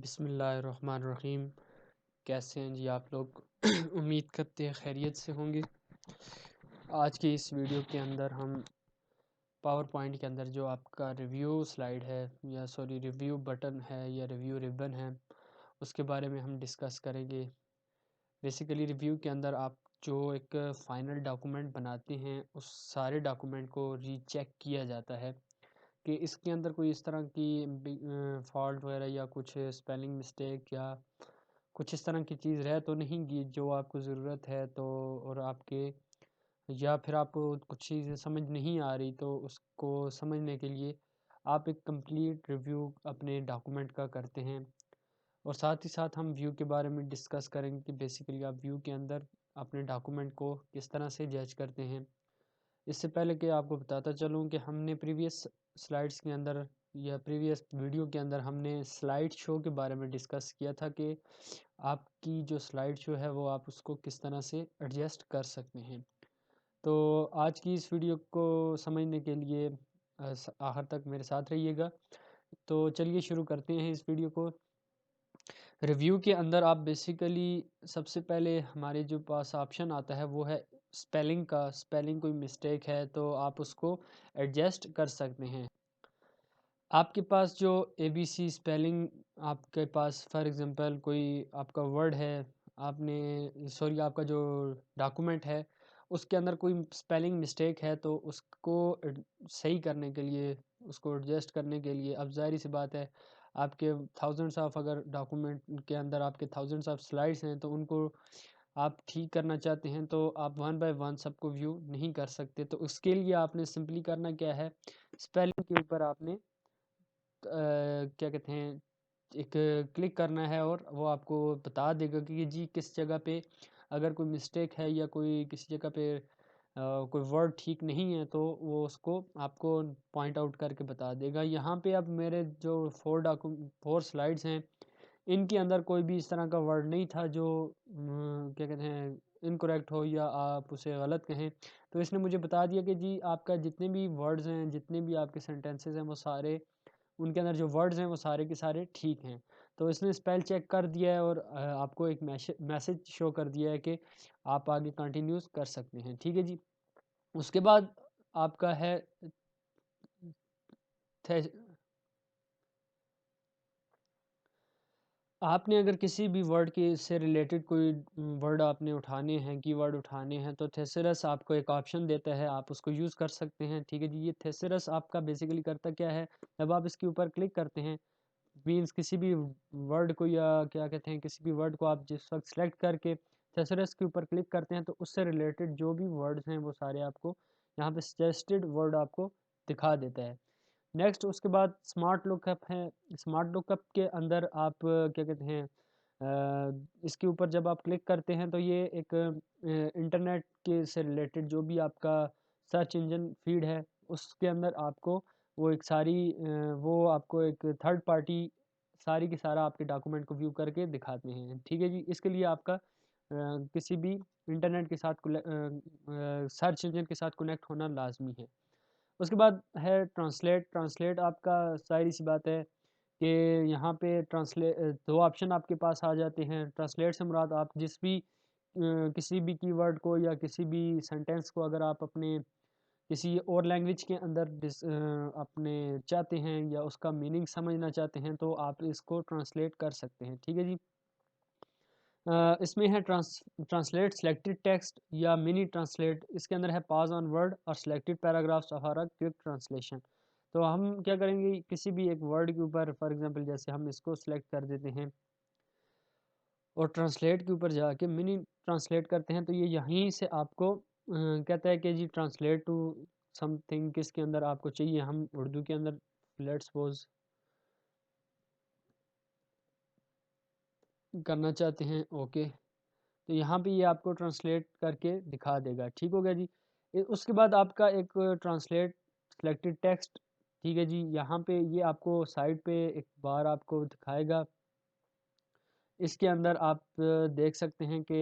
बिस्मिल्लाहिर्रहमानिर्रहीम। कैसे हैं जी आप लोग? उम्मीद करते हैं खैरियत से होंगे। आज की इस वीडियो के अंदर हम पावर पॉइंट के अंदर जो आपका रिव्यू स्लाइड है या रिव्यू बटन है या रिव्यू रिबन है, उसके बारे में हम डिस्कस करेंगे। बेसिकली रिव्यू के अंदर आप जो एक फ़ाइनल डॉक्यूमेंट बनाते हैं, उस सारे डॉक्यूमेंट को रीचेक किया जाता है कि इसके अंदर कोई इस तरह की फॉल्ट वगैरह या कुछ स्पेलिंग मिस्टेक या कुछ इस तरह की चीज़ रह तो नहीं गई जो आपको ज़रूरत है, तो और आपके या फिर आपको कुछ चीज़ें समझ नहीं आ रही, तो उसको समझने के लिए आप एक कंप्लीट रिव्यू अपने डॉक्यूमेंट का करते हैं। और साथ ही साथ हम व्यू के बारे में डिस्कस करेंगे कि बेसिकली आप व्यू के अंदर अपने डॉक्यूमेंट को किस तरह से जज करते हैं। इससे पहले कि आपको बताता चलूँ कि हमने प्रीवियस स्लाइड्स के अंदर या प्रीवियस वीडियो के अंदर हमने स्लाइड शो के बारे में डिस्कस किया था कि आपकी जो स्लाइड शो है वो आप उसको किस तरह से एडजस्ट कर सकते हैं। तो आज की इस वीडियो को समझने के लिए आखिर तक मेरे साथ रहिएगा। तो चलिए शुरू करते हैं इस वीडियो को। रिव्यू के अंदर आप बेसिकली सबसे पहले हमारे जो पास ऑप्शन आता है वो है स्पेलिंग का। स्पेलिंग कोई मिस्टेक है तो आप उसको एडजस्ट कर सकते हैं। आपके पास जो ABC स्पेलिंग, आपके पास फॉर एग्ज़ाम्पल कोई आपका वर्ड है, आपका जो डॉक्यूमेंट है उसके अंदर कोई स्पेलिंग मिस्टेक है, तो उसको सही करने के लिए, उसको एडजस्ट करने के लिए, अब ज़ाहिर सी बात है आपके थाउजेंड्स ऑफ, अगर डॉक्यूमेंट के अंदर आपके थाउजेंड्स ऑफ स्लाइड्स हैं तो उनको आप ठीक करना चाहते हैं, तो आप वन बाय वन सबको व्यू नहीं कर सकते। तो उसके लिए आपने सिंपली करना क्या है, स्पेलिंग के ऊपर आपने क्या कहते हैं, एक क्लिक करना है और वो आपको बता देगा कि जी किस जगह पे अगर कोई मिस्टेक है या कोई किसी जगह पे कोई वर्ड ठीक नहीं है, तो वो उसको आपको पॉइंट आउट करके बता देगा। यहाँ पे अब मेरे जो 4 स्लाइड्स हैं, इनके अंदर कोई भी इस तरह का वर्ड नहीं था जो क्या कहते हैं इनकरेक्ट हो या आप उसे गलत कहें। तो इसने मुझे बता दिया कि जी आपका जितने भी वर्ड्स हैं, जितने भी आपके सेंटेंसेस हैं, वो सारे, उनके अंदर जो वर्ड्स हैं वो सारे के सारे ठीक हैं। तो इसने स्पेल चेक कर दिया है और आपको एक मैसेज शो कर दिया है कि आप आगे कंटिन्यूस कर सकते हैं। ठीक है जी। उसके बाद आपका है थे आपने अगर किसी भी वर्ड के से रिलेटेड कोई वर्ड आपने उठाने हैं, कीवर्ड उठाने हैं, तो थेसेरस आपको एक ऑप्शन देता है, आप उसको यूज़ कर सकते हैं। ठीक है जी। ये थेसेरस आपका बेसिकली करता क्या है, जब आप इसके ऊपर क्लिक करते हैं, मीन्स किसी भी वर्ड को या क्या कहते हैं, किसी भी वर्ड को आप जिस वक्त सेलेक्ट करके थेसरस के ऊपर क्लिक करते हैं, तो उससे रिलेटेड जो भी वर्ड्स हैं वो सारे आपको यहाँ पे सजेस्टेड वर्ड आपको दिखा देता है। नेक्स्ट उसके बाद स्मार्ट लुकअप है। स्मार्ट लुकअप के अंदर आप क्या कहते हैं, इसके ऊपर जब आप क्लिक करते हैं तो ये एक इंटरनेट के से रिलेटेड जो भी आपका सर्च इंजन फीड है, उसके अंदर आपको वो एक वो आपको एक थर्ड पार्टी सारी की सारा आपके डॉक्यूमेंट को व्यू करके दिखाते हैं। ठीक है जी। इसके लिए आपका किसी भी इंटरनेट के साथ सर्च इंजन के साथ कनेक्ट होना लाजमी है। उसके बाद है ट्रांसलेट। ट्रांसलेट आपका ज़ाहिर सी बात है कि यहाँ पे दो ऑप्शन आपके पास आ जाते हैं। ट्रांसलेट से मुराद आप किसी भी कीवर्ड को या किसी भी सेंटेंस को अगर आप अपने किसी और लैंग्वेज के अंदर अपने चाहते हैं या उसका मीनिंग समझना चाहते हैं, तो आप इसको ट्रांसलेट कर सकते हैं। ठीक है जी। इसमें है ट्रांसलेट सेलेक्टेड टेक्स्ट या मिनी ट्रांसलेट। इसके अंदर है पॉज ऑन वर्ड और selected paragraphs of our quick translation. तो हम क्या करेंगे, किसी भी एक वर्ड के ऊपर फॉर एग्जांपल जैसे हम इसको सेलेक्ट कर देते हैं और ट्रांसलेट के ऊपर जाके मिनी ट्रांसलेट करते हैं, तो ये यहीं से आपको कहता है कि जी ट्रांसलेट टू समथिंग किसके अंदर आपको चाहिए। हम उर्दू के अंदर लेट्स सपोज करना चाहते हैं, ओके, तो यहाँ पे ये आपको ट्रांसलेट करके दिखा देगा। ठीक हो गया जी। उसके बाद आपका एक ट्रांसलेट सेलेक्टेड टेक्स्ट। ठीक है जी। यहाँ पे ये आपको साइड पे एक बार आपको दिखाएगा। इसके अंदर आप देख सकते हैं कि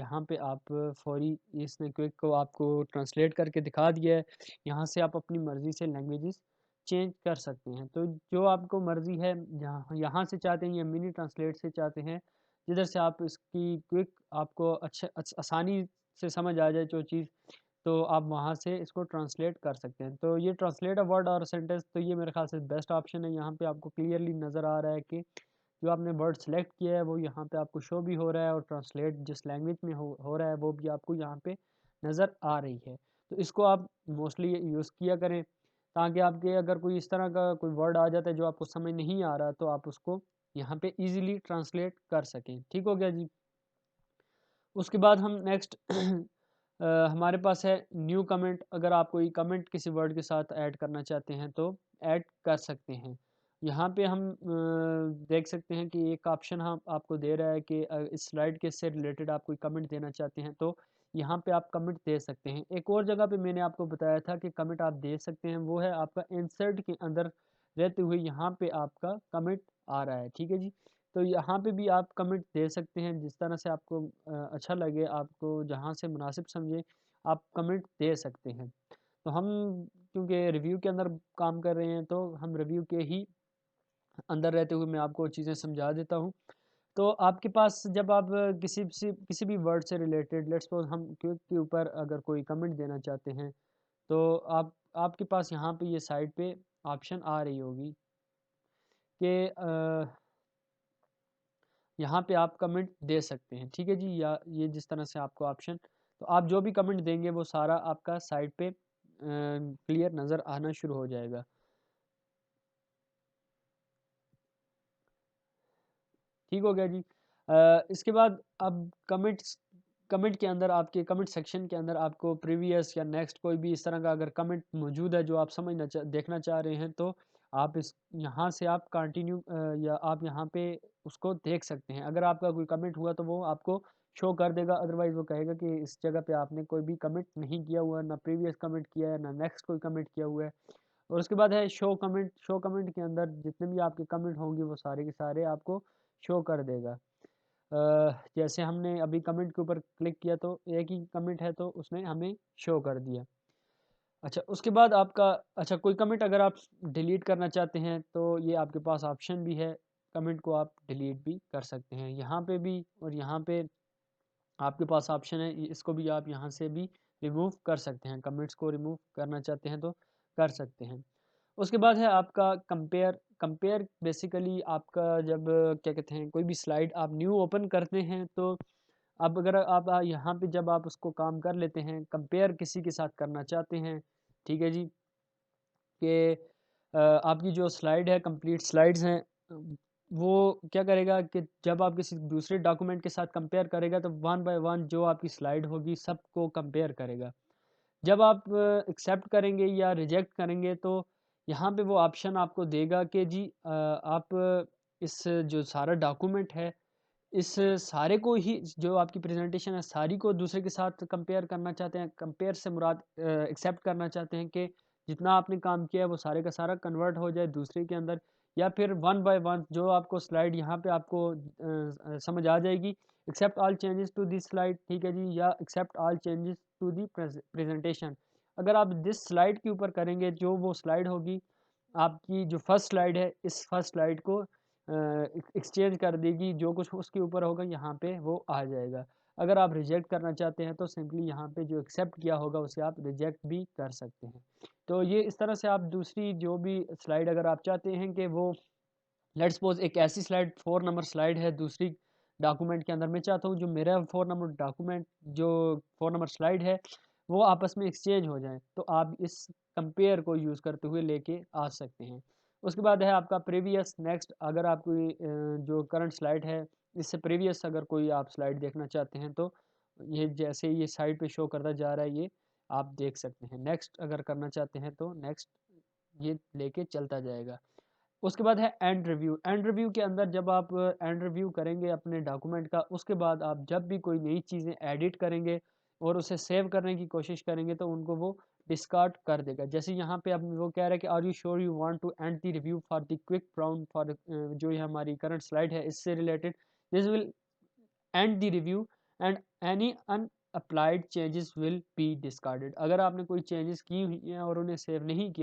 यहाँ पे आप फौरी इसने क्विक को आपको ट्रांसलेट करके दिखा दिया है। यहाँ से आप अपनी मर्ज़ी से लैंग्वेजेस चेंज कर सकते हैं। तो जो आपको मर्ज़ी है, यहाँ से चाहते हैं या मिनी ट्रांसलेट से चाहते हैं, जिधर से आप इसकी क्विक आपको आसानी से समझ आ जाए जो चीज़, तो आप वहाँ से इसको ट्रांसलेट कर सकते हैं। तो ये ट्रांसलेट अ वर्ड और सेंटेंस, तो ये मेरे ख़्याल से बेस्ट ऑप्शन है। यहाँ पे आपको क्लियरली नज़र आ रहा है कि जो आपने वर्ड सेलेक्ट किया है वो यहाँ पे आपको शो भी हो रहा है, और ट्रांसलेट जिस लैंग्वेज में हो रहा है वो भी आपको यहाँ पे नज़र आ रही है। तो इसको आप मोस्टली यूज़ किया करें, ताकि आपके अगर कोई इस तरह का कोई वर्ड आ जाता है जो आपको समझ नहीं आ रहा, तो आप उसको यहाँ पे ईज़िली ट्रांसलेट कर सकें। ठीक हो गया जी। उसके बाद हम नेक्स्ट हमारे पास है न्यू कमेंट। अगर आप कोई कमेंट किसी वर्ड के साथ ऐड करना चाहते हैं तो ऐड कर सकते हैं। यहाँ पे हम देख सकते हैं कि एक ऑप्शन हम आपको दे रहा है कि इस स्लाइड के से रिलेटेड आप कोई कमेंट देना चाहते हैं तो यहाँ पे आप कमेंट दे सकते हैं। एक और जगह पे मैंने आपको बताया था कि कमेंट आप दे सकते हैं, वो है आपका इंसर्ट के अंदर रहते हुए यहाँ पे आपका कमेंट आ रहा है। ठीक है जी। तो यहाँ पे भी आप कमेंट दे सकते हैं, जिस तरह से आपको अच्छा लगे, आपको जहाँ से मुनासिब समझे आप कमेंट दे सकते हैं। तो हम क्योंकि रिव्यू के अंदर काम कर रहे हैं, तो हम रिव्यू के ही अंदर रहते हुए मैं आपको चीज़ें समझा देता हूँ। तो आपके पास जब आप किसी भी वर्ड से रिलेटेड, लेट्स सपोज हम क्विक के ऊपर अगर कोई कमेंट देना चाहते हैं, तो आपके पास यहाँ पे ये साइड पे ऑप्शन आ रही होगी कि यहाँ पे आप कमेंट दे सकते हैं। ठीक है जी। या ये जिस तरह से आपको ऑप्शन, तो आप जो भी कमेंट देंगे वो सारा आपका साइड पे क्लियर नज़र आना शुरू हो जाएगा। ठीक हो गया जी। इसके बाद अब कमेंट के अंदर, आपके कमेंट सेक्शन के अंदर आपको प्रीवियस या नेक्स्ट कोई भी इस तरह का अगर कमेंट मौजूद है जो आप देखना चाह रहे हैं, तो आप इस यहाँ से आप कंटिन्यू या आप यहाँ पे उसको देख सकते हैं। अगर आपका कोई कमेंट हुआ तो वो आपको शो कर देगा, अदरवाइज़ वो कहेगा कि इस जगह पे आपने कोई भी कमेंट नहीं किया हुआ, ना प्रीवियस कमेंट किया है, ना नेक्स्ट कोई कमेंट किया हुआ है। और उसके बाद है शो कमेंट। शो कमेंट के अंदर जितने भी आपके कमेंट होंगे वो सारे के सारे आपको शो कर देगा। जैसे हमने अभी कमेंट के ऊपर क्लिक किया तो एक ही कमेंट है, तो उसने हमें शो कर दिया। अच्छा, उसके बाद आपका, अच्छा, कोई कमेंट अगर आप डिलीट करना चाहते हैं तो ये आपके पास ऑप्शन भी है, कमेंट को आप डिलीट भी कर सकते हैं यहाँ पे भी, और यहाँ पे आपके पास ऑप्शन है, इसको भी आप यहाँ से भी रिमूव कर सकते हैं। कमेंट्स को रिमूव करना चाहते हैं तो कर सकते हैं। उसके बाद है आपका कंपेयर। कंपेयर बेसिकली आपका जब क्या कहते हैं, कोई भी स्लाइड आप न्यू ओपन करते हैं, तो अब अगर आप यहाँ पे जब आप उसको काम कर लेते हैं, कंपेयर किसी के साथ करना चाहते हैं, ठीक है जी, कि आपकी जो स्लाइड है, कंप्लीट स्लाइड्स हैं, वो क्या करेगा कि जब आप किसी दूसरे डॉक्यूमेंट के साथ कंपेयर करेगा, तो वन बाय वन जो आपकी स्लाइड होगी सबको कंपेयर करेगा। जब आप एक्सेप्ट करेंगे या रिजेक्ट करेंगे, तो यहाँ पे वो ऑप्शन आपको देगा कि जी आप इस जो सारा डॉक्यूमेंट है, इस सारे को ही, जो आपकी प्रेजेंटेशन है सारी को दूसरे के साथ कंपेयर करना चाहते हैं। कंपेयर से मुराद एक्सेप्ट करना चाहते हैं कि जितना आपने काम किया है वो सारे का सारा कन्वर्ट हो जाए दूसरे के अंदर, या फिर वन बाय वन जो आपको स्लाइड यहाँ पे आपको समझ आ जाएगी, except all changes to this slide, ठीक है जी, या except all changes to the presentation. अगर आप दिस स्लाइड के ऊपर करेंगे, जो वो स्लाइड होगी आपकी, जो फर्स्ट स्लाइड है, इस फर्स्ट स्लाइड को एक्सचेंज कर देगी, जो कुछ उसके ऊपर होगा यहाँ पे वो आ जाएगा। अगर आप रिजेक्ट करना चाहते हैं तो सिंपली यहाँ पे जो एक्सेप्ट किया होगा उसे आप रिजेक्ट भी कर सकते हैं। तो ये इस तरह से आप दूसरी जो भी स्लाइड अगर आप चाहते हैं कि वो, लेट्स सपोज एक ऐसी स्लाइड 4 नंबर स्लाइड है दूसरी डॉक्यूमेंट के अंदर, मैं चाहता हूँ जो मेरा 4 नंबर डॉक्यूमेंट, जो 4 नंबर स्लाइड है, वो आपस में एक्सचेंज हो जाए, तो आप इस कंपेयर को यूज़ करते हुए लेके आ सकते हैं। उसके बाद है आपका प्रीवियस नेक्स्ट। अगर आप कोई जो करंट स्लाइड है, इससे प्रीवियस अगर कोई आप स्लाइड देखना चाहते हैं, तो ये जैसे ये साइड पे शो करता जा रहा है, ये आप देख सकते हैं। नेक्स्ट अगर करना चाहते हैं तो नेक्स्ट ये लेके चलता जाएगा। उसके बाद है एंड रिव्यू। एंड रिव्यू के अंदर जब आप एंड रिव्यू करेंगे अपने डॉक्यूमेंट का, उसके बाद आप जब भी कोई नई चीज़ें एडिट करेंगे और उसे सेव करने की कोशिश करेंगे, तो उनको वो डिस्कार्ड कर देगा। जैसे यहाँ पे अब वो कह रहा है कि are you sure you want to end the review for the quick brown for, जो ये हमारी करंट स्लाइड है इससे related, this will end the review and any unapplied changes will be discarded. अगर आपने कोई चेंजेस की हुई हैं और उन्हें सेव नहीं किया,